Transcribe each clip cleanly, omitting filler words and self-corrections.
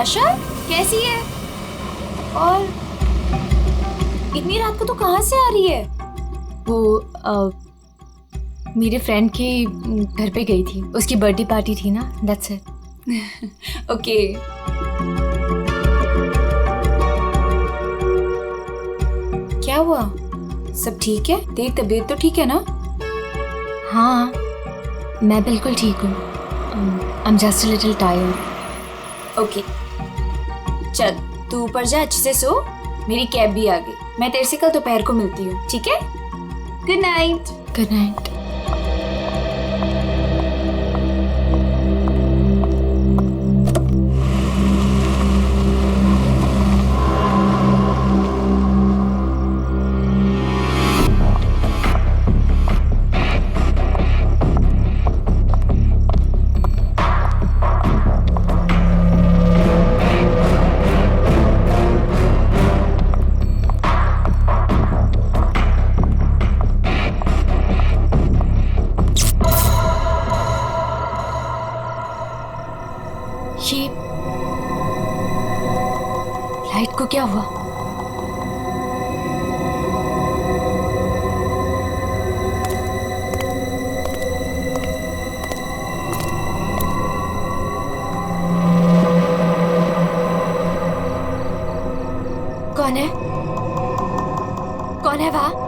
नताशा कैसी है? और इतनी रात को तो कहाँ से आ रही है? वो मेरे फ्रेंड के घर पे गई थी, उसकी बर्थडे पार्टी थी ना, दैट्स इट। ओके। क्या हुआ? सब ठीक है? तेरी तबीयत तो ठीक है ना? हाँ, मैं बिल्कुल ठीक हूँ। I am just a little tired. Okay, चल तू ऊपर जा, अच्छे से सो। मेरी कैब भी आ गई, मैं तेरे से कल दोपहर को मिलती हूँ, ठीक है? Good night. Good night. ये लाइट को क्या हुआ? कौन है? कौन है वहां?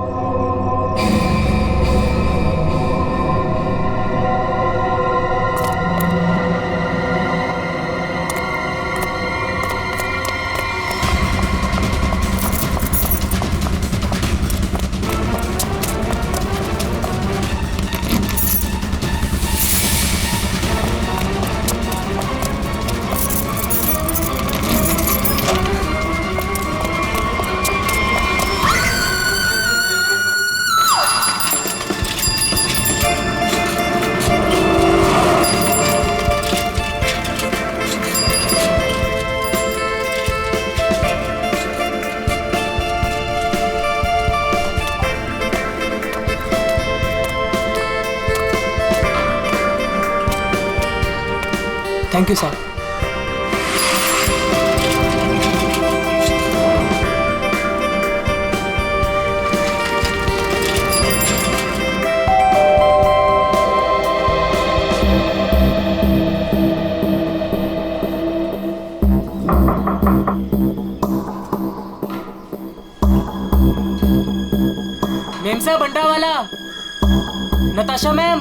Thank you sir. मेम साहब, अंडा वाला। नताशा मैम,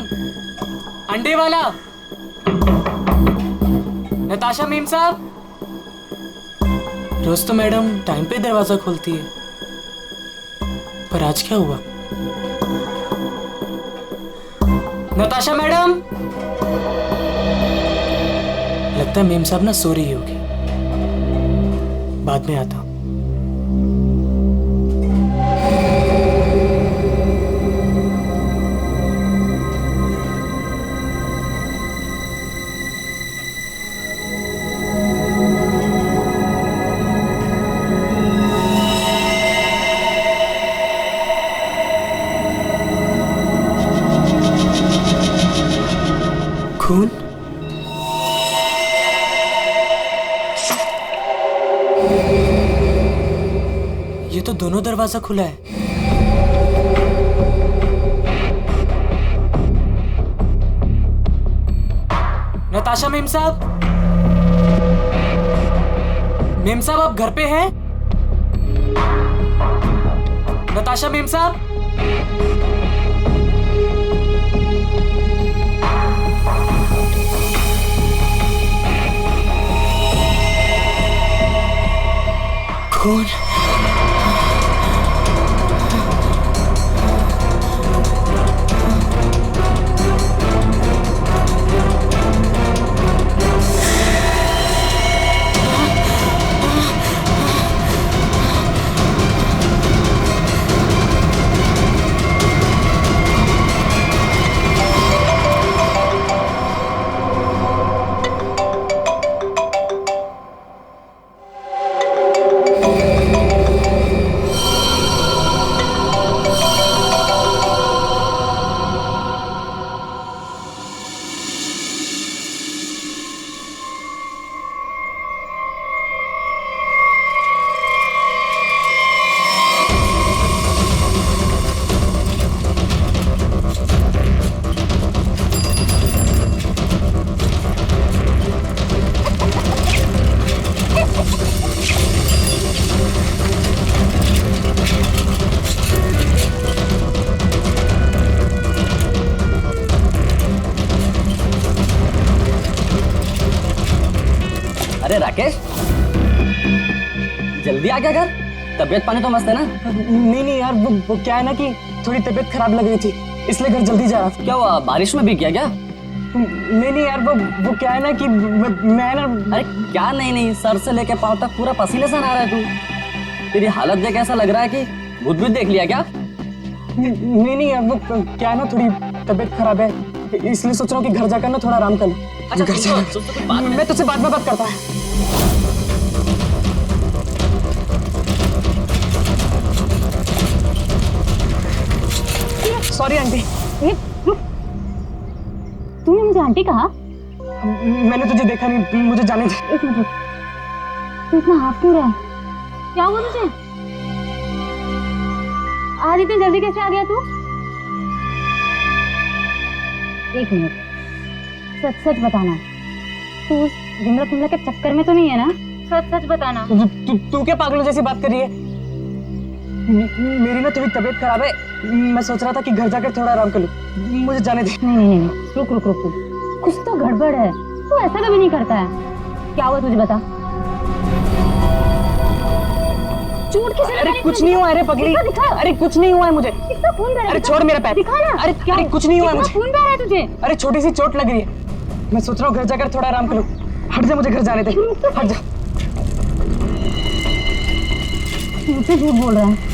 अंडे वाला। नताशा मेम साहब। रोज तो मैडम टाइम पे दरवाजा खोलती है, पर आज क्या हुआ? नताशा मैडम। लगता है मेम साहब ना सो रही होगी, बाद में आता हूं। खून? ये तो दोनों दरवाजा खुला है। नताशा मेम साहब। मेम साहब, आप घर पे हैं? नताशा मेम साहब। खून? अरे राकेश, जल्दी आ गया घर। तबीयत पानी तो मस्त है ना? नहीं यार, वो क्या है ना कि थोड़ी तबीयत खराब लग रही थी, इसलिए घर जल्दी जा रहा था। क्या हुआ, बारिश में भीग गया क्या? नहीं यार, वो क्या है ना कि मैं ना। अरे क्या नहीं, सर से लेके पाँव तक पूरा पसीने से नहा रहा है तू। तेरी हालत देख ऐसा लग रहा है कि भूत भी देख लिया क्या? नहीं यार, वो क्या है ना, थोड़ी तबीयत खराब है, इसलिए सोच रहा हूँ कि घर जाकर ना थोड़ा आराम कर लूं। अच्छा, घर जा, मैं तुझसे बाद में बात करता है। Sorry aunty. तूने मुझे आंटी कहा? मैंने तुझे देखा नहीं, मुझे जाने दे। एक मिनट, तू इतना हाफ क्यों रहा है? क्या हुआ तुझे? आज इतनी जल्दी कैसे आ गया तू? एक मिनट, सच सच बताना, तू उस विमला फिमला के चक्कर में तो नहीं है ना? सच सच बताना। तू क्या पागलों जैसी बात कर रही है? मेरी ना थोड़ी तबीयत खराब है, मैं सोच रहा था कि घर जाकर थोड़ा आराम कर लूं, मुझे जाने दे। नहीं, रुक रुक रुक, कुछ तो गड़बड़ है। तू ऐसा कभी नहीं करता है। क्या हुआ तुझे बता। चोट किसे लगी? अरे कुछ नहीं हुआ, अरे पगली, दिखा। अरे कुछ नहीं हुआ है मुझे। कितना खून बह रहा है? अरे छोड़ मेरा पैर। दिखा ना। अरे कुछ नहीं हुआ है मुझे। खून बह रहा है तुझे? अरे छोटी सी चोट लग रही है, मैं सोच रहा हूँ घर जाकर थोड़ा आराम कर लूं। हट जा, मुझे घर जाने दे, हट जा। मुझसे झूठ बोल रहा है।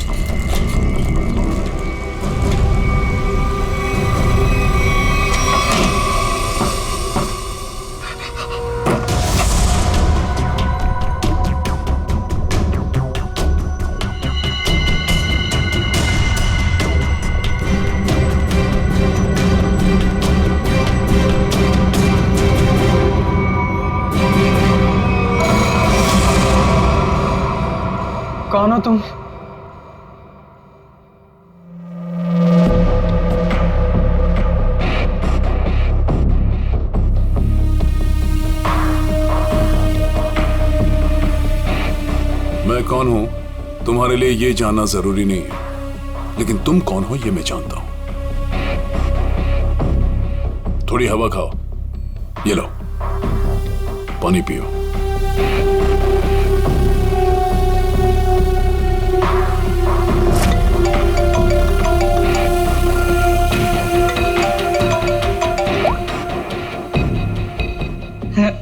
कौन हो तुम? मैं कौन हूं तुम्हारे लिए ये जानना जरूरी नहीं है, लेकिन तुम कौन हो ये मैं जानता हूं। थोड़ी हवा खाओ, ये लो, पानी पियो।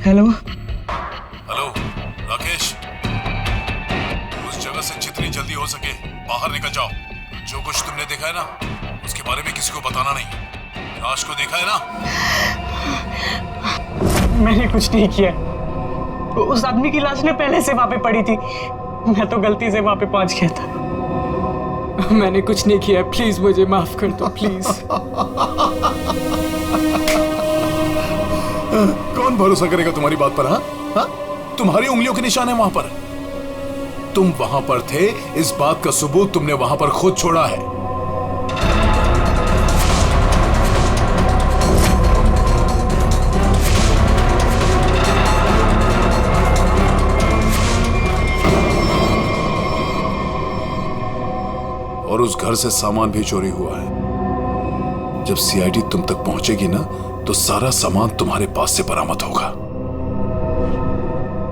हेलो हेलो राकेश, उस जगह से जितनी जल्दी हो सके बाहर निकल जाओ। जो कुछ तुमने देखा है ना, उसके बारे में किसी को बताना नहीं। लाश को देखा है ना? मैंने कुछ नहीं किया, उस आदमी की लाश ने पहले से वहां पे पड़ी थी, मैं तो गलती से वहां पे पहुंच गया था। मैंने कुछ नहीं किया, प्लीज मुझे माफ कर दो, प्लीज। कौन भरोसा करेगा तुम्हारी बात पर? हाँ, तुम्हारी उंगलियों के निशान है वहां पर। तुम वहां पर थे, इस बात का सबूत तुमने वहां पर खुद छोड़ा है। और उस घर से सामान भी चोरी हुआ है। जब सीआईडी तुम तक पहुंचेगी ना, तो सारा सामान तुम्हारे पास से बरामद होगा।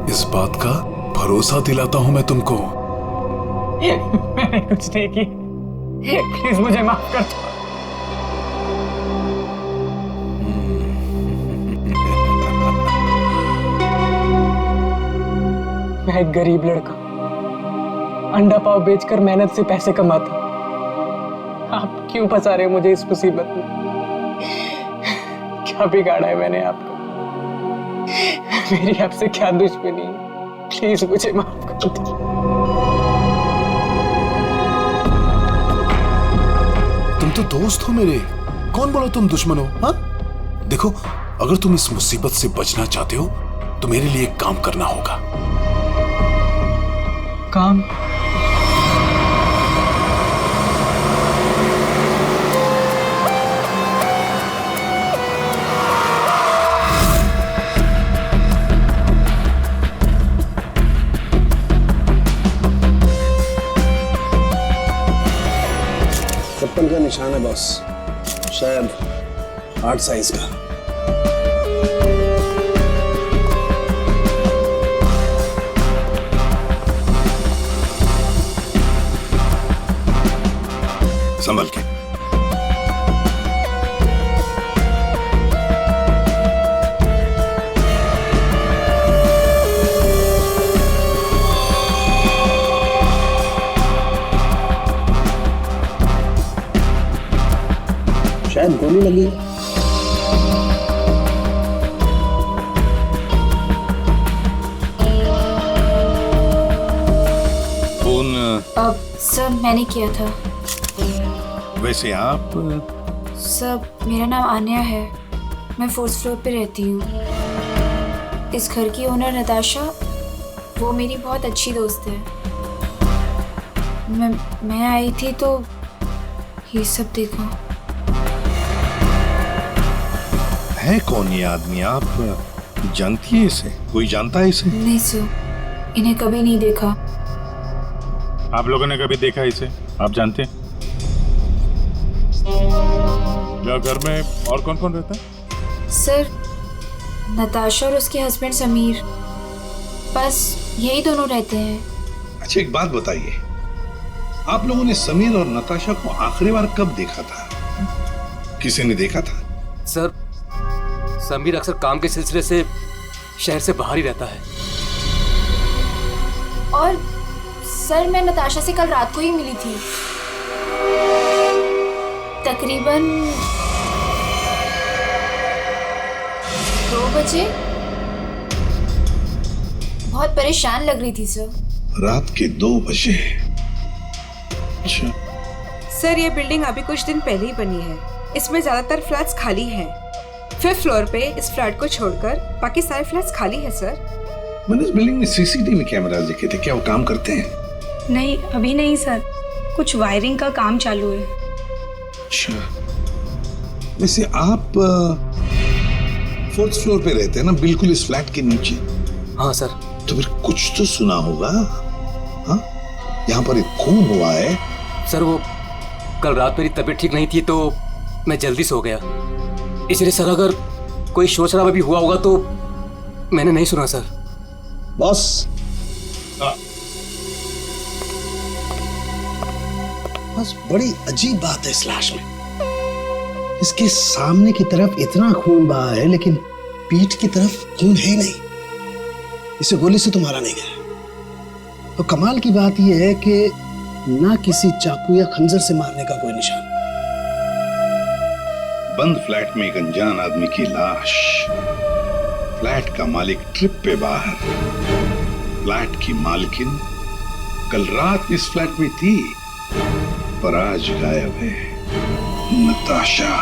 इस बात का भरोसा दिलाता हूं मैं तुमको। मैंने कुछ नहीं की, प्लीज मुझे माफ कर दो। मैं एक गरीब लड़का, अंडा पाव बेचकर मेहनत से पैसे कमाता। आप क्यों फंसा रहे हो मुझे इस मुसीबत में? क्या बिगाड़ा है मैंने आपको? मेरी आपसे क्या दुश्मनी? प्लीज मुझे माफ कर दो। तुम तो दोस्त हो मेरे, कौन बोला तुम दुश्मन हो? हाँ, देखो, अगर तुम इस मुसीबत से बचना चाहते हो तो मेरे लिए एक काम करना होगा। काम? राइफल का निशान है बॉस, शायद 8 साइज का। संभल के। शायद गोली लगी। फोन अब सर मैंने किया था। वैसे आप सर मेरा नाम आन्या है, मैं 4th फ्लोर पे रहती हूँ। इस घर की ओनर नताशा, वो मेरी बहुत अच्छी दोस्त है। मैं आई थी तो ये सब देखा। है कौन ये आदमी? आप जानती है इसे? कोई जानता है इसे? नहीं सर, इन्हें कभी नहीं देखा। आप लोगों ने कभी देखा इसे? आप जानते हैं? या घर में और कौन कौन रहता है? सर नताशा और उसके हस्बैंड समीर, बस यही दोनों रहते हैं। अच्छा एक बात बताइए, आप लोगों ने समीर और नताशा को आखिरी बार कब देखा था? किसी ने देखा था? सर समीर अक्सर काम के सिलसिले से शहर से बाहर ही रहता है। और सर मैं नताशा से कल रात को ही मिली थी, तकरीबन 2 बजे। बहुत परेशान लग रही थी सर। रात के 2 बजे? अच्छा। सर ये बिल्डिंग अभी कुछ दिन पहले ही बनी है, इसमें ज्यादातर फ्लैट्स खाली हैं। 5th फ्लोर पे इस फ्लैट को छोड़कर बाकी सारे फ्लैट्स खाली है सर। मैंने इस बिल्डिंग में सीसीटीवी कैमरा देखे थे, क्या वो काम करते हैं? नहीं अभी नहीं सर, कुछ वायरिंग का काम चालू है। अच्छा, वैसे आप 4th फ्लोर पे रहते हैं ना, बिल्कुल इस फ्लैट के नीचे? हाँ सर। तो फिर कुछ तो सुना होगा। हाँ, यहाँ पर एक खून हुआ है। सर वो कल रात मेरी तबीयत ठीक नहीं थी तो मैं जल्दी सो गया, इसलिए सर अगर कोई शोर शराबा भी हुआ होगा तो मैंने नहीं सुना सर। बॉस, बस बड़ी अजीब बात है इस लाश में। इसके सामने की तरफ इतना खून बहा है लेकिन पीठ की तरफ खून है ही नहीं। इसे गोली से तो मारा नहीं गया। तो कमाल की बात यह है कि ना किसी चाकू या खंजर से मारने का कोई निशान। बंद फ्लैट में एक अनजान आदमी की लाश, फ्लैट का मालिक ट्रिप पे बाहर, फ्लैट की मालकिन कल रात इस फ्लैट में थी पर आज गायब है। नताशा।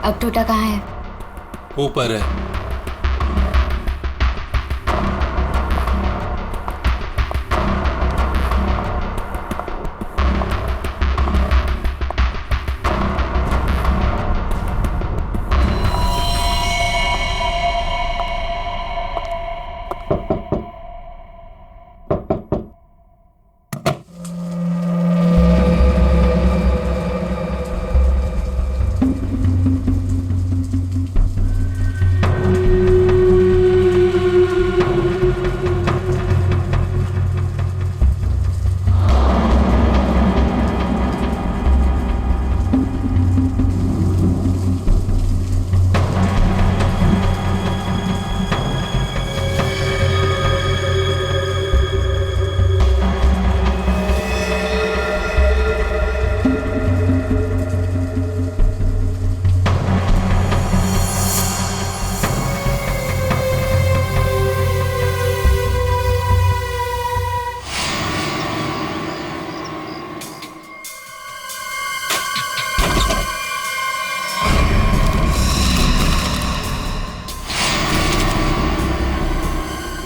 अब टोटा कहाँ है? ऊपर है।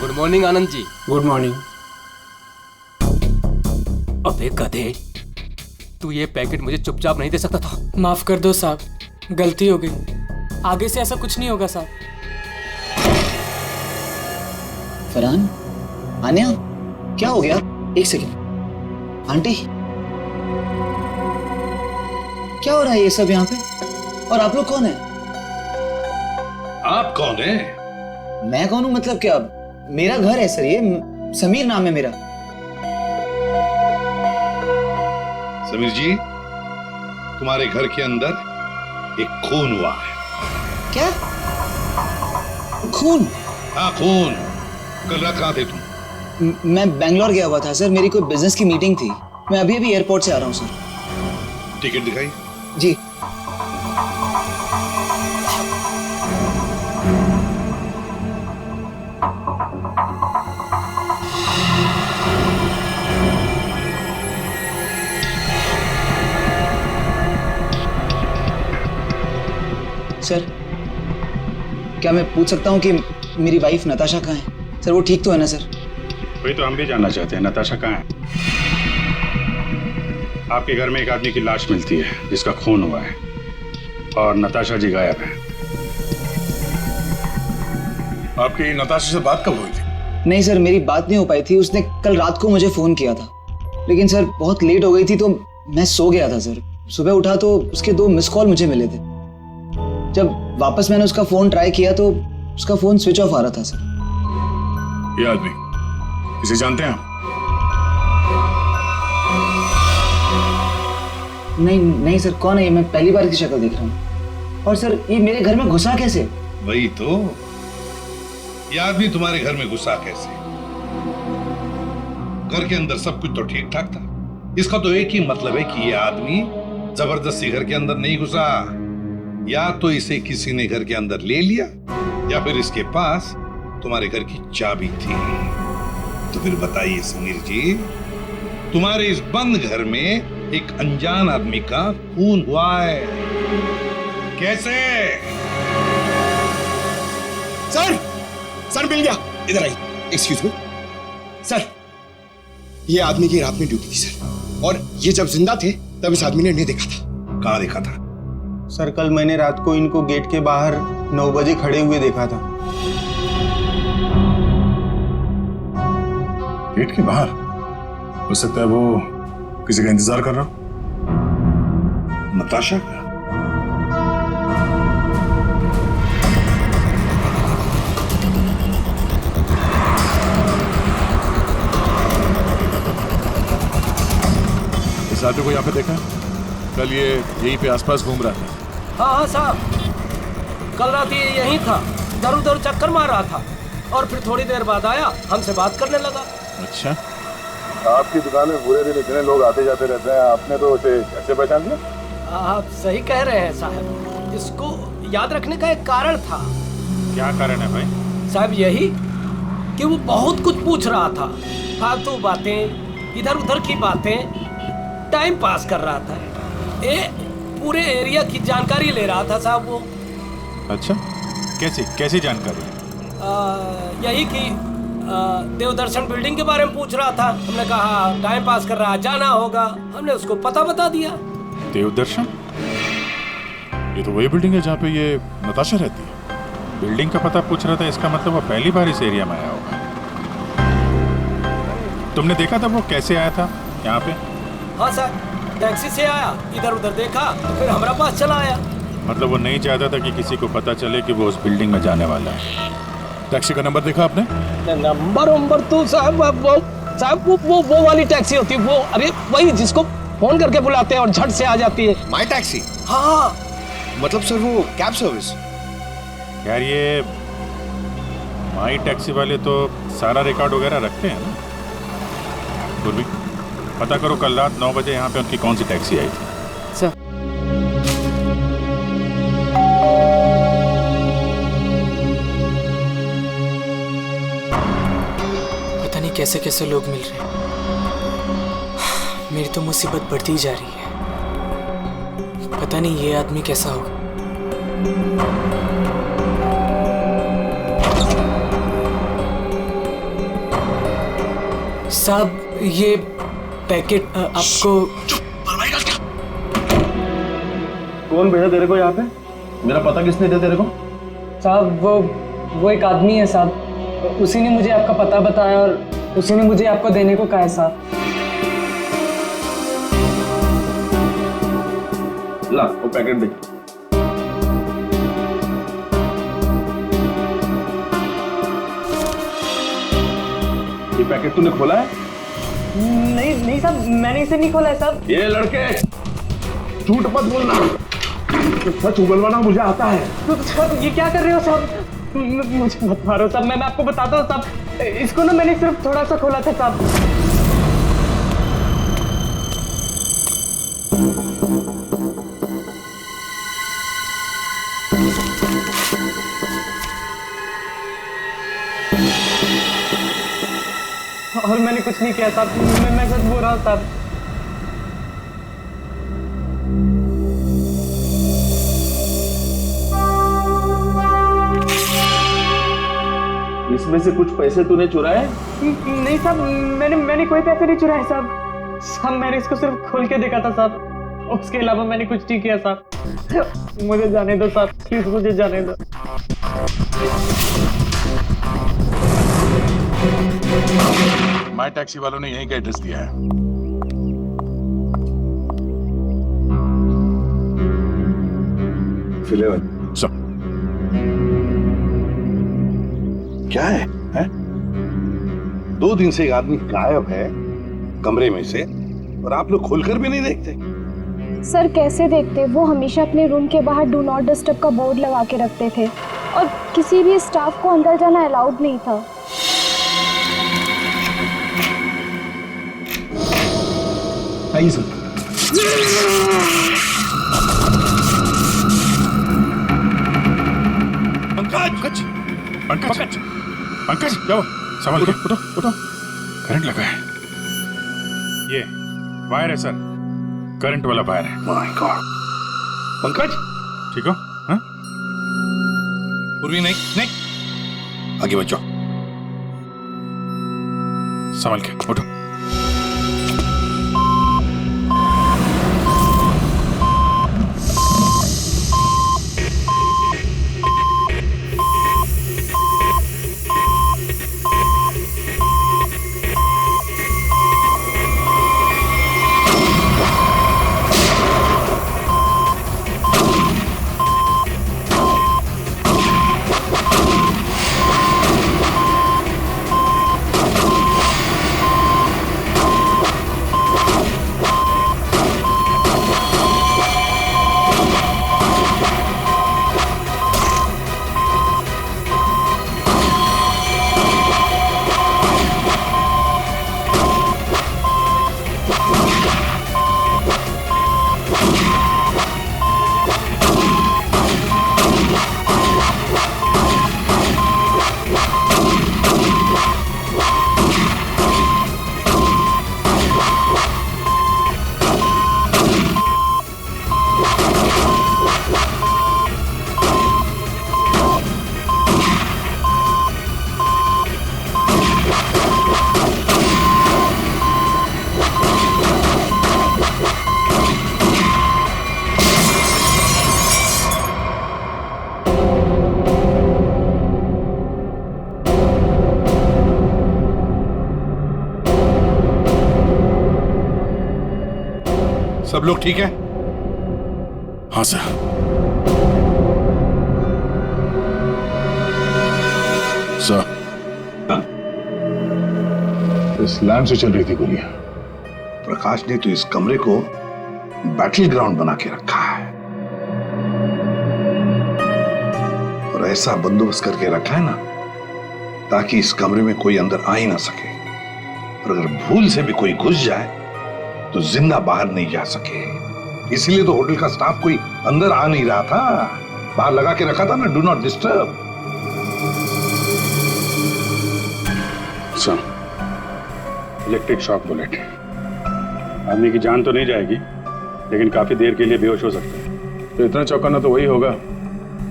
Good morning Anand ji. Good morning. अबे गधे, तू ये पैकेट मुझे चुपचाप नहीं दे सकता था। माफ कर दो साहब, गलती हो गई, आगे से ऐसा कुछ नहीं होगा साहब। फरहान, आन्या, क्या हो गया? एक सेकंड। आंटी, क्या हो रहा है ये सब यहाँ पे? और आप लोग कौन है? आप कौन है? मैं कौन हूँ मतलब क्या? मेरा घर है सर, ये समीर नाम है मेरा। समीर जी, तुम्हारे घर के अंदर एक खून हुआ है। क्या? खून? हाँ, खून। कल रात कहाँ थे तुम? मैं बेंगलोर गया हुआ था सर, मेरी कोई बिजनेस की मीटिंग थी। मैं अभी अभी एयरपोर्ट से आ रहा हूँ सर। टिकट दिखाई। जी। सर, क्या मैं पूछ सकता हूँ कि मेरी वाइफ नताशा कहाँ है? सर वो ठीक तो है ना सर? वही तो हम भी जानना चाहते हैं, नताशा कहाँ है? आपके घर में एक आदमी की लाश मिलती है जिसका खून हुआ है और नताशा जी गायब है। आपकी नताशा से बात कब हुई थी? नहीं सर, मेरी बात नहीं हो पाई थी। उसने कल रात को मुझे फोन किया था, लेकिन सर बहुत लेट हो गई थी तो मैं सो गया था सर। सुबह उठा तो उसके 2 मिस कॉल मुझे मिले थे। जब वापस मैंने उसका फोन ट्राई किया तो उसका फोन स्विच ऑफ आ रहा था सर। ये आदमी, इसे जानते हैं आप? नहीं सर, कौन है ये? मैं पहली बार इसकी शक्ल देख रहा हूँ। और सर ये मेरे घर में घुसा कैसे? वही तो, ये आदमी तुम्हारे घर में घुसा कैसे? घर के अंदर सब कुछ तो ठीक ठाक था। इसका तो एक ही मतलब है कि ये आदमी जबरदस्ती घर के अंदर नहीं घुसा। या तो इसे किसी ने घर के अंदर ले लिया या फिर इसके पास तुम्हारे घर की चाबी थी। तो फिर बताइए समीर जी, तुम्हारे इस बंद घर में एक अनजान आदमी का खून हुआ है, कैसे? सर मिल गया। इधर आइए। एक्सक्यूज मी सर, ये आदमी की रात में ड्यूटी थी सर, और ये जब जिंदा थे तब इस आदमी ने नहीं देखा था। कहाँ देखा था? सर कल मैंने रात को इनको गेट के बाहर 9 बजे खड़े हुए देखा था। गेट के बाहर? हो सकता है वो किसी का इंतजार कर रहा हो। नताशा का? इस आदमी को यहाँ पे देखा? कल ये यहीं पे आसपास घूम रहा था। हाँ साहब, कल रात ये यहीं था, इधर उधर चक्कर मार रहा था और फिर थोड़ी देर बाद आया, हमसे बात करने लगा। अच्छा, आपकी दुकान में पूरे दिन इतने लोग आते जाते रहते हैं, आपने तो उसे कैसे पहचान लिया? आप सही कह रहे हैं साहब, इसको याद रखने का एक कारण था। क्या कारण है भाई? साहब यही कि वो बहुत कुछ पूछ रहा था, फालतू बातें, इधर उधर की बातें, टाइम पास कर रहा था। पूरे एरिया की जानकारी ले रहा था साहब वो। अच्छा, कैसी जानकारी? यही कि देवदर्शन बिल्डिंग के बारे में पूछ रहा था। हमने कहा टाइम पास कर रहा है, जाना होगा। हमने उसको पता बता दिया। देवदर्शन? ये तो वही बिल्डिंग है जहाँ पे ये नताशा रहती है। बिल्डिंग का पता पूछ रहा था, इसका मतलब वो पहली बार इस एरिया में आया होगा। तुमने देखा था वो कैसे आया था यहाँ पे? हाँ सर, टैक्सी से आया, इधर उधर देखा, फिर हमारा पास चला आया। मतलब वो नहीं चाहता था कि किसी को पता चले कि वो उस बिल्डिंग में जाने वाला है। टैक्सी का नंबर देखा आपने? नंबर तो साहब वो वाली टैक्सी होती है, वो अरे वही जिसको फोन करके बुलाते हैं और झट से आ जाती है। माई टैक्सी? हाँ। मतलब सर वो कैब सर्विस? यार ये माई टैक्सी वाले तो सारा रिकॉर्ड वगैरह रखते हैं ना। पूर्वी पता करो कल रात 9 बजे यहाँ पे उनकी कौन सी टैक्सी आई थी। सर पता नहीं कैसे कैसे लोग मिल रहे हैं। मेरी तो मुसीबत बढ़ती जा रही है। पता नहीं ये आदमी कैसा होगा। साहब ये पैकेट आपको चुप, परवाही कर क्या? कौन भेजा तेरे को यहाँ पे? मेरा पता किसने दिया तेरे को? साहब वो एक आदमी है साहब, उसी ने मुझे आपका पता बताया और उसी ने मुझे आपको देने को कहा है साहब। ला वो पैकेट दे। ये पैकेट तूने खोला है? नहीं साहब, मैंने इसे नहीं खोला है साहब। ये लड़के झूठ मत बोलना, सच उगलवाना मुझे आता है। तो साहब ये क्या कर रहे हो साहब? मुझे मत मारो साहब, मैं आपको बताता हूँ साहब, इसको ना मैंने सिर्फ थोड़ा सा खोला था साहब। और मैंने कुछ नहीं किया साहब, मैं सच बोल रहा हूँ साहब। इसमें से कुछ पैसे तूने चुराए? नहीं साहब, मैंने कोई पैसे नहीं चुराए साहब, मैंने इसको सिर्फ खोल के देखा था साहब, उसके अलावा मैंने कुछ नहीं किया साहब। मुझे जाने दो साहब, प्लीज मुझे जाने दो। माई टैक्सी वालों ने यहीं का एड्रेस दिया है। सब क्या है? 2 दिन से एक आदमी गायब है कमरे में से और आप लोग खोलकर भी नहीं देखते। सर कैसे देखते, वो हमेशा अपने रूम के बाहर डू नॉट डिस्टर्ब का बोर्ड लगा के रखते थे और किसी भी स्टाफ को अंदर जाना अलाउड नहीं था। आइए सर। पंकज पंकज पंकज जाओ, संभाल के उठो उठो, करंट लगा है। ये वायर है सर, करंट वाला वायर है। My god. पंकज ठीक हो? हाँ? पूर्वी नहीं नहीं, आगे बचो, संभाल के उठो। सब लोग ठीक है? हाँ सर। सर, इस लैंड से चल रही थी गोलियां। प्रकाश ने तो इस कमरे को बैटल ग्राउंड बना के रखा है और ऐसा बंदोबस्त करके रखा है ना ताकि इस कमरे में कोई अंदर आ ही ना सके, और अगर भूल से भी कोई घुस जाए तो जिंदा बाहर नहीं जा सके। इसलिए तो होटल का स्टाफ कोई अंदर आ नहीं रहा था, बाहर लगा के रखा था ना, do not disturb. Sir, electric shock bullet, आदमी की जान तो नहीं जाएगी लेकिन काफी देर के लिए बेहोश हो सकता है। तो इतना चौंकाना तो वही होगा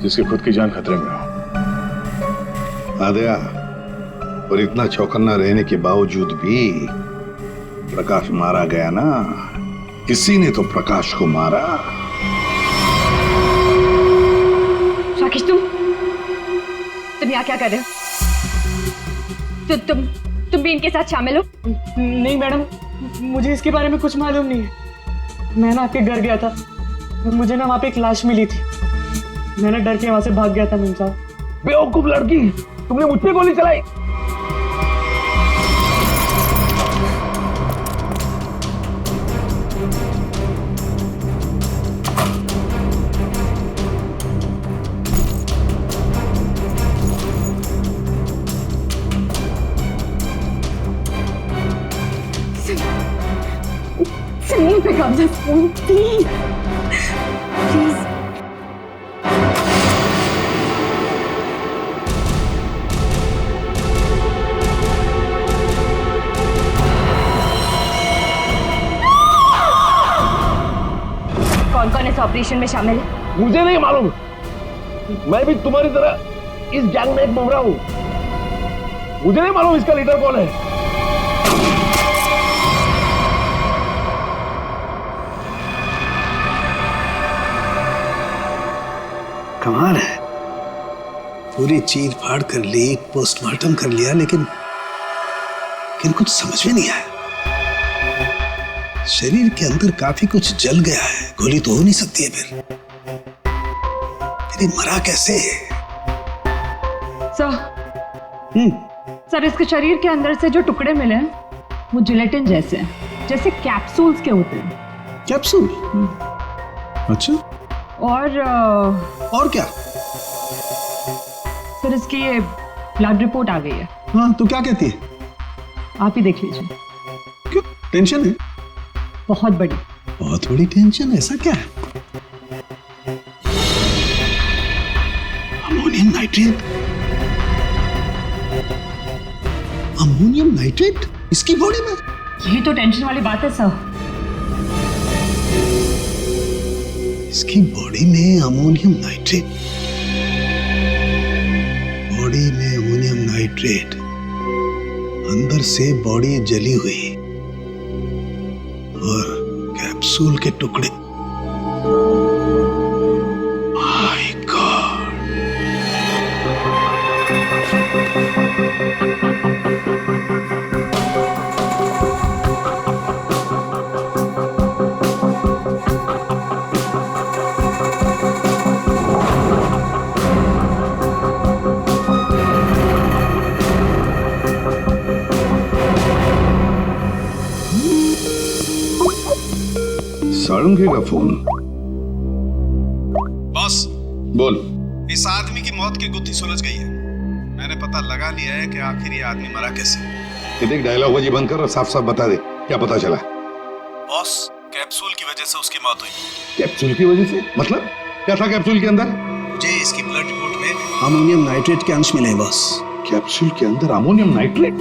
जिसकी खुद की जान खतरे में हो। आदया, और इतना चौकन्ना रहने के बावजूद भी प्रकाश मारा गया ना, किसी ने तो प्रकाश को मारा। राकेश, तुम यहाँ क्या कर रहे हो? तुम भी इनके साथ शामिल हो? नहीं मैडम, मुझे इसके बारे में कुछ मालूम नहीं है। मैं ना आपके घर गया था, मुझे ना वहाँ पे एक लाश मिली थी। मैंने डर के वहाँ से भाग गया था मीम साहब। बेवकूफ लड़की, तुमने मुझ पे गोली चलाई। सलीम पे कब्जा फोन, प्लीज प्लीज। कौन कौन इस ऑपरेशन में शामिल है? मुझे नहीं मालूम, मैं भी तुम्हारी तरह इस गैंग में एक मुमरा हूं। मुझे नहीं मालूम इसका लीडर कौन है। कमाल है, पूरी चीर फाड़ कर ली, पोस्टमार्टम कर लिया, लेकिन कुछ समझ में नहीं आया। शरीर के अंदर काफी कुछ जल गया है, गोली तो हो नहीं सकती है फिर ये मरा कैसे? सर, इसके शरीर के अंदर से जो टुकड़े मिले हैं वो जिलेटिन जैसे हैं, जैसे कैप्सूल्स के होते हैं। कैप्सूल? अच्छा। और क्या? सर, इसकी ये ब्लड रिपोर्ट आ गई है। हाँ, तो क्या कहती है? आप ही देख लीजिए। क्यों, टेंशन है? बहुत बड़ी। बहुत बड़ी टेंशन? ऐसा क्या है? Ammonium nitrate? अमोनियम नाइट्रेट इसकी बॉडी में? यही तो टेंशन वाली बात है सर। इसकी बॉडी में अमोनियम नाइट्रेट? बॉडी में अमोनियम नाइट्रेट, अंदर से बॉडी जली हुई और कैप्सूल के टुकड़े। My God! सारंगी का फोन। बॉस, बोल। इस आदमी की मौत की गुत्थी सुलझ गई है। मैंने पता लगा लिया है कि आखिर ये आदमी मरा कैसे। ये देख, डायलॉग बाजी बंद कर और साफ साफ बता दे क्या पता चला। बॉस, कैप्सूल की वजह से उसकी मौत हुई। कैप्सूल की वजह से? मतलब क्या था कैप्सूल के अंदर? मुझे इसकी ब्लड रिपोर्ट में अमोनियम नाइट्रेट के अंश मिले हैं बॉस। कैप्सूल के अंदर अमोनियम नाइट्रेट?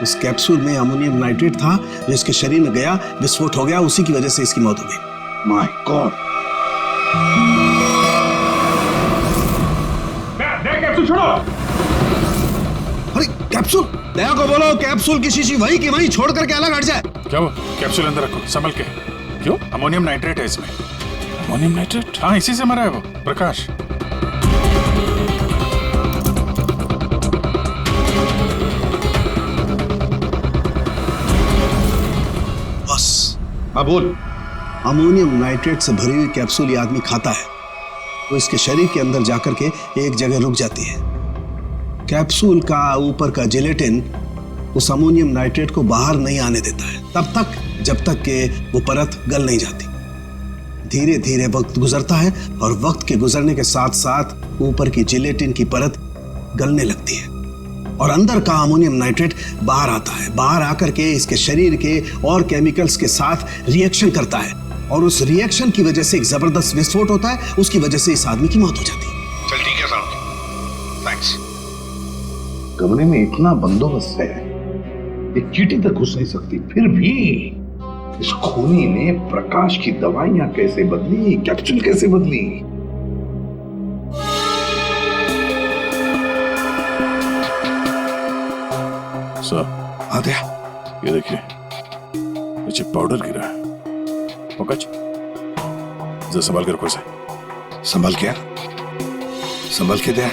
उस कैप्सूल में अमोनियम नाइट्रेट था जो इसके शरीर में गया, विस्फोट हो गया, उसी की वजह से इसकी मौत हो गई। My God! कैप्सूल छोड़ो! अरे कैप्सूल! दया को बोलो कैप्सूल की शीशी वही की वही छोड़ करके अलग हट जाए। क्या वो? कैप्सूल अंदर रखो, संभल के। क्यों? अमोनियम नाइट्रेट है इसमें। Ammonium nitrate? हाँ, इसी से मरा है वो, प्रकाश। हाँ बोल। अमोनियम नाइट्रेट से भरी हुई कैप्सूल ये आदमी खाता है तो इसके शरीर के अंदर जाकर के एक जगह रुक जाती है। कैप्सूल का ऊपर का जिलेटिन उस अमोनियम नाइट्रेट को बाहर नहीं आने देता है तब तक जब तक कि वो परत गल नहीं जाती। धीरे धीरे वक्त गुजरता है और वक्त के गुजरने के साथ साथ ऊपर की जिलेटिन की परत गलने लगती है और अंदर का अमोनियम नाइट्रेट बाहर आता है। बाहर आकर के इसके शरीर के और केमिकल्स के साथ रिएक्शन करता है और उस रिएक्शन की वजह से एक जबरदस्त विस्फोट होता है। उसकी वजह से इस आदमी की मौत हो जाती है। चल ठीक है साहब, थैंक्स। कमरे में इतना बंदोबस्त है, एक चींटी तक घुस नहीं सकती, फिर भी इस खूनी ने प्रकाश की दवाइयां कैसे बदली, कैप्सूल कैसे बदली? आद्या, ये देखिए नीचे पाउडर गिरा है। पंकज, जो संभाल कर खुश है। संभल के दे।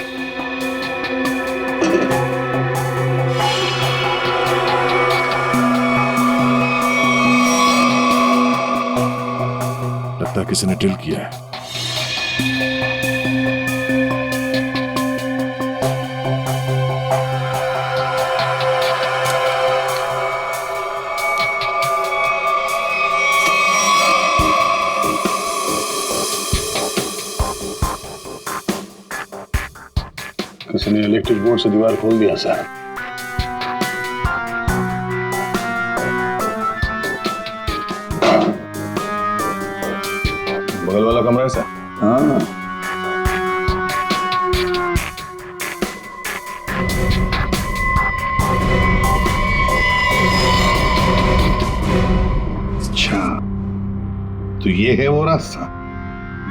लगता है किसी ने ड्रिल किया है। किसी ने इलेक्ट्रिक बोर्ड से दीवार खोल दिया साहब। बगल वाला कमरा है सर। हाँ, अच्छा, तो ये है वो रास्ता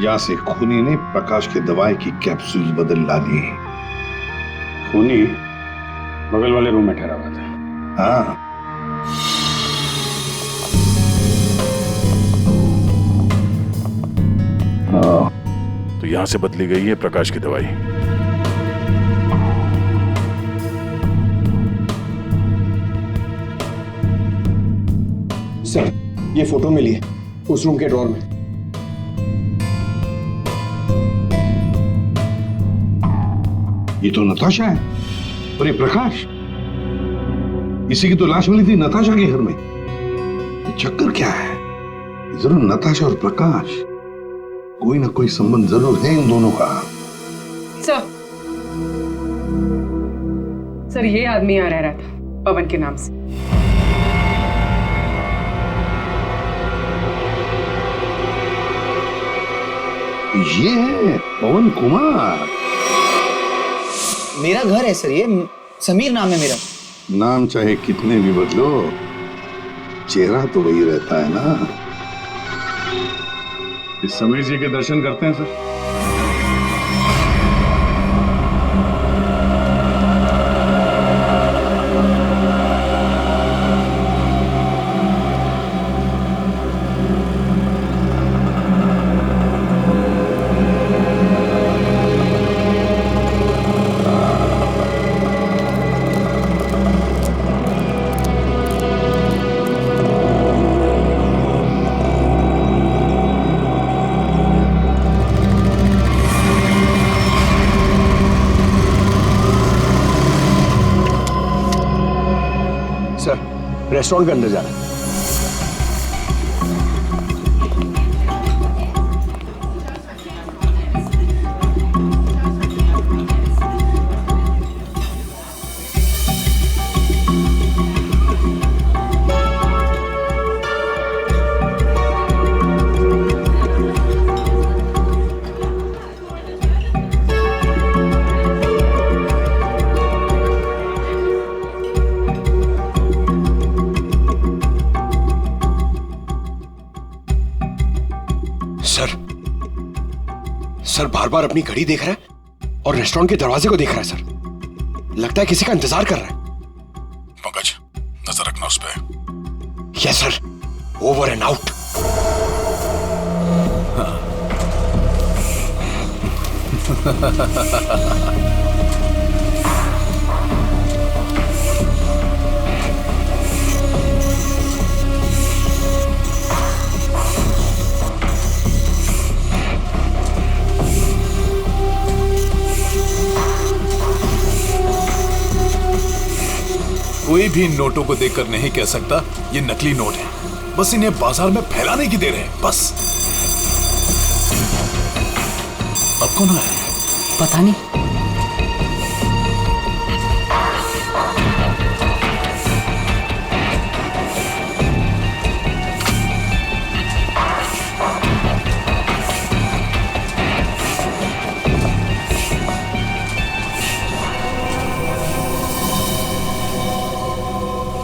जहां से खूनी ने प्रकाश के दवाई की कैप्सूल बदल डाली। खूनी बगल वाले रूम में ठहरा हुआ था। हाँ, तो यहां से बदली गई है प्रकाश की दवाई। सर, ये फोटो मिली है उस रूम के ड्रॉर में। ये तो नताशा है और ये प्रकाश। इसी की तो लाश मिली थी नताशा के घर में। ये चक्कर क्या है? जरूर नताशा और प्रकाश कोई ना कोई संबंध जरूर है इन दोनों का। सर ये आदमी यहाँ रह रहा था पवन के नाम से। ये है पवन कुमार। मेरा घर है सर, ये समीर नाम है मेरा। नाम चाहे कितने भी बदलो, चेहरा तो वही रहता है ना। इस समीर जी के दर्शन करते हैं सर। रेस्टोरेंट के अंदर जाना है। सर बार बार अपनी घड़ी देख रहा है और रेस्टोरेंट के दरवाजे को देख रहा है सर। लगता है किसी का इंतजार कर रहा है। पंकज, नजर रखना उस पे। Yes sir, over and out. कोई भी नोटों को देखकर नहीं कह सकता ये नकली नोट है। बस इन्हें बाजार में फैलाने की देर है, बस। अब कौन आया? पता नहीं।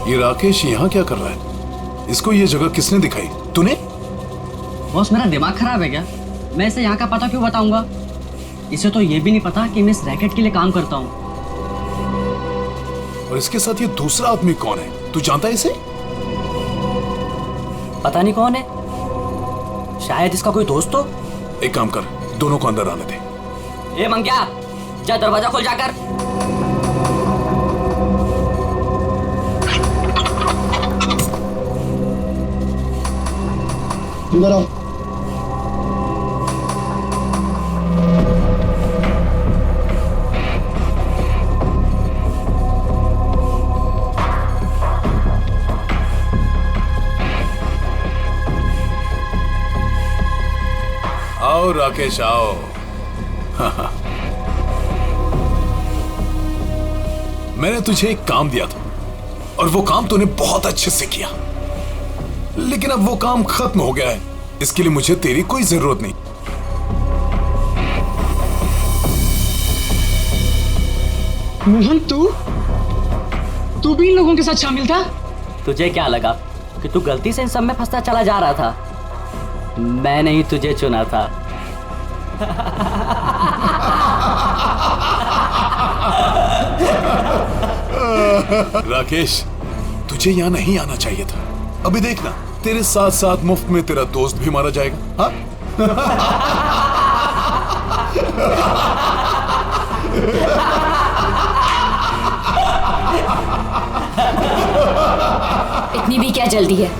ये राकेश यहाँ क्या कर रहा है? इसको ये जगह किसने दिखाई? तूने? बॉस, मेरा दिमाग खराब है क्या? मैं इसे यहाँ का पता क्यों बताऊंगा? इसे तो ये भी नहीं पता कि मैं इस रैकेट के लिए काम करता हूँ। और इसके साथ ये दूसरा आदमी कौन है? तू जानता है इसे? पता नहीं कौन है, शायद इसका कोई दोस्त हो। एक काम कर, दोनों को अंदर आने दे। ए मंग्या, जा दरवाजा खोल जाकर। अंदर आओ। आओ राकेश आओ। मैंने तुझे एक काम दिया था और वो काम तूने बहुत अच्छे से किया, लेकिन अब वो काम खत्म हो गया है। इसके लिए मुझे तेरी कोई जरूरत नहीं। मोहन, तू भी इन लोगों के साथ शामिल था? तुझे क्या लगा कि तू गलती से इन सब में फंसता चला जा रहा था? मैंने ही तुझे चुना था। राकेश, तुझे यहाँ नहीं आना चाहिए था। अभी देखना, तेरे साथ साथ मुफ्त में तेरा दोस्त भी मारा जाएगा। हाँ? इतनी भी क्या जल्दी है?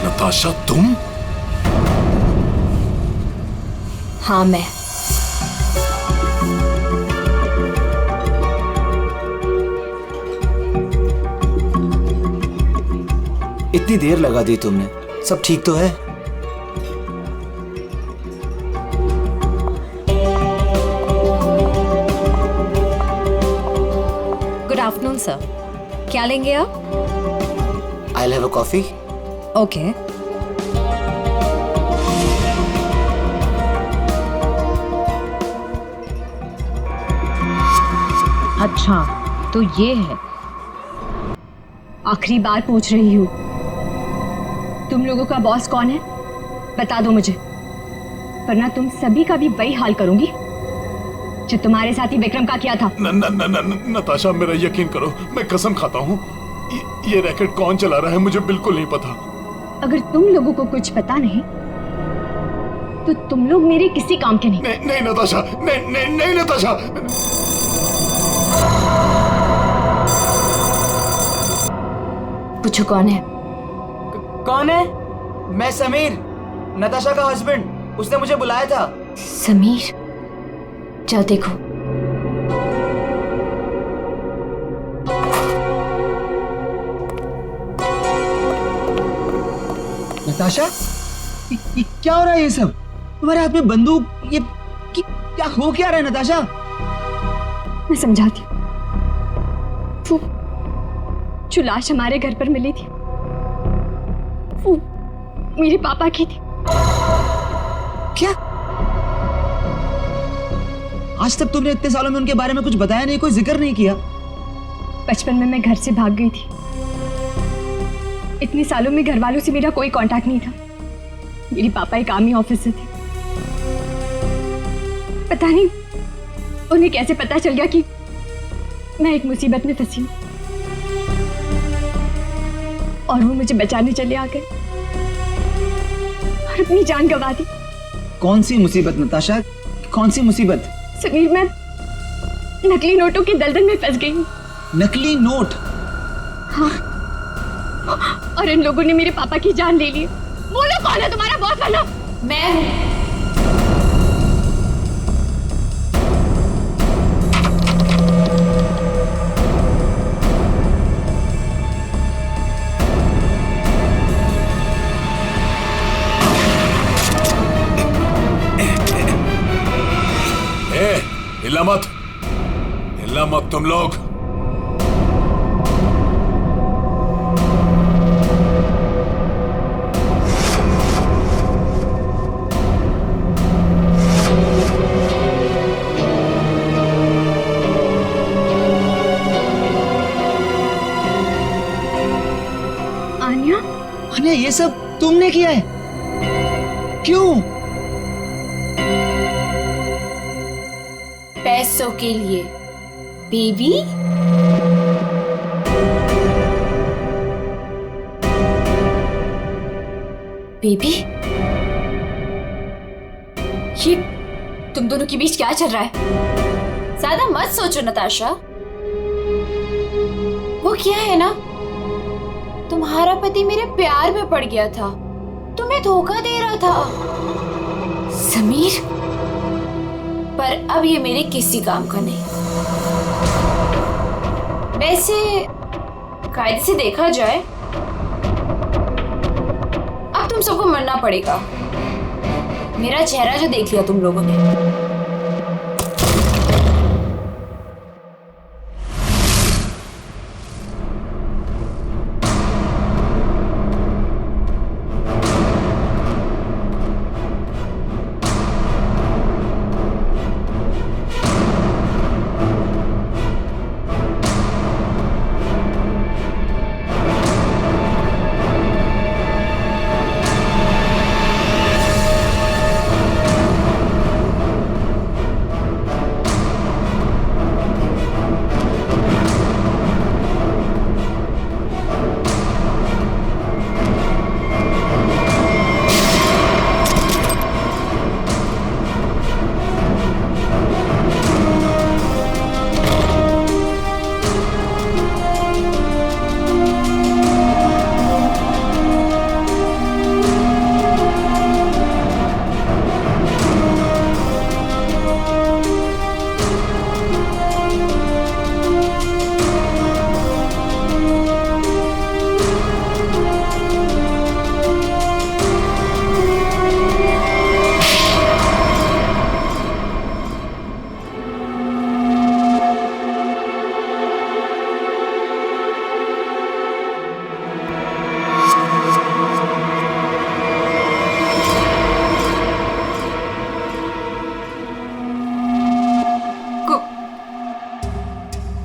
नताशा, तुम? हाँ, मैं। इतनी देर लगा दी तुमने, सब ठीक तो है? गुड आफ्टरनून सर, क्या लेंगे आप? I'll have a coffee. Okay. अच्छा, तो ये है। आखिरी बार पूछ रही हूँ, तुम लोगों का बॉस कौन है? बता दो मुझे, वरना तुम सभी का भी वही हाल करूंगी जो तुम्हारे साथी विक्रम का किया था। नताशा, मेरा यकीन करो, मैं कसम खाता हूँ, ये रैकेट कौन चला रहा है मुझे बिल्कुल नहीं पता। अगर तुम लोगों को कुछ पता नहीं तो तुम लोग मेरे किसी काम के नहीं। नहीं नताशा, नहीं नताशा। पूछो कौन है? कौन है? मैं समीर, नताशा का हस्बैंड। उसने मुझे बुलाया था। समीर? जाओ देखो। नताशा, ये क्या हो रहा है? ये सब तुम्हारे हाथ में बंदूक, ये क्या हो क्या रहा है नताशा? मैं समझाती हूँ। वो जो लाश हमारे घर पर मिली थी वो मेरे पापा की थी। क्या? आज तक तुमने इतने सालों में उनके बारे में कुछ बताया नहीं, कोई जिक्र नहीं किया। बचपन में मैं घर से भाग गई थी। इतने सालों में घर वालों से मेरा कोई कांटेक्ट नहीं था। मेरे पापा एक आर्मी ऑफिसर थे। पता नहीं उन्हें कैसे पता चल गया कि मैं एक मुसीबत में फंसी हूं और वो मुझे बचाने चले आ गए और अपनी जान गंवा दी। कौन सी मुसीबत नताशा, कौन सी मुसीबत? समीर, मैं नकली नोटों की दलदल में फंस गई हूँ। नकली नोट? हाँ, और इन लोगों ने मेरे पापा की जान ले ली। बोलो कौन है तुम्हारा बॉस? बनो। मैं हूँ। हिला मत, हिला मत तुम लोग। आन्या, ये सब तुमने किया है? क्यों? पैसों के लिए बेबी। बेबी, ये तुम दोनों के बीच क्या चल रहा है? ज्यादा मत सोचो नताशा। वो क्या है ना, तुम्हारा पति मेरे प्यार में पड़ गया था, तुम्हें धोखा दे रहा था समीर। पर अब ये मेरे किसी काम का नहीं। वैसे कायदे से देखा जाए अब तुम सबको मरना पड़ेगा। मेरा चेहरा जो देख लिया तुम लोगों ने।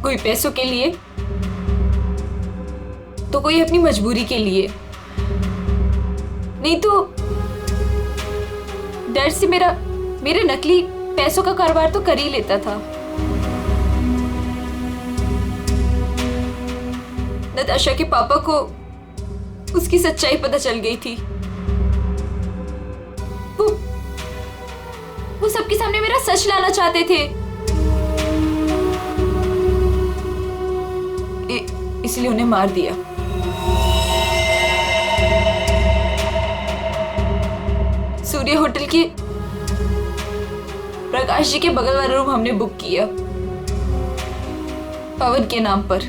कोई पैसों के लिए तो कोई अपनी मजबूरी के लिए, नहीं तो डर से मेरे नकली पैसों का कारोबार तो कर ही लेता था। नताशा के पापा को उसकी सच्चाई पता चल गई थी। वो सबके सामने मेरा सच लाना चाहते थे, इसलिए उन्हें मार दिया। सूर्य होटल के प्रकाश जी के बगल वाला रूम हमने बुक किया पवन के नाम पर।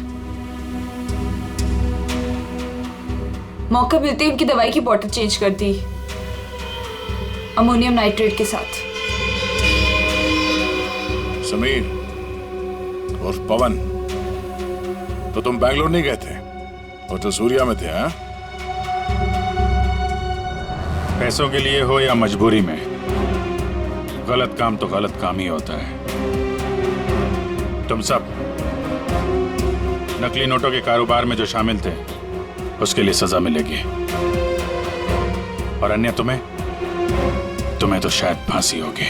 मौका मिलते ही उनकी दवाई की बोतल चेंज कर दी अमोनियम नाइट्रेट के साथ। समीर और पवन, तो तुम बैंगलोर नहीं गए थे और तो सूर्या में थे? हाँ, पैसों के लिए हो या मजबूरी में, गलत काम तो गलत काम ही होता है। तुम सब नकली नोटों के कारोबार में जो शामिल थे उसके लिए सजा मिलेगी, और अन्य तुम्हें तो शायद फांसी होगी।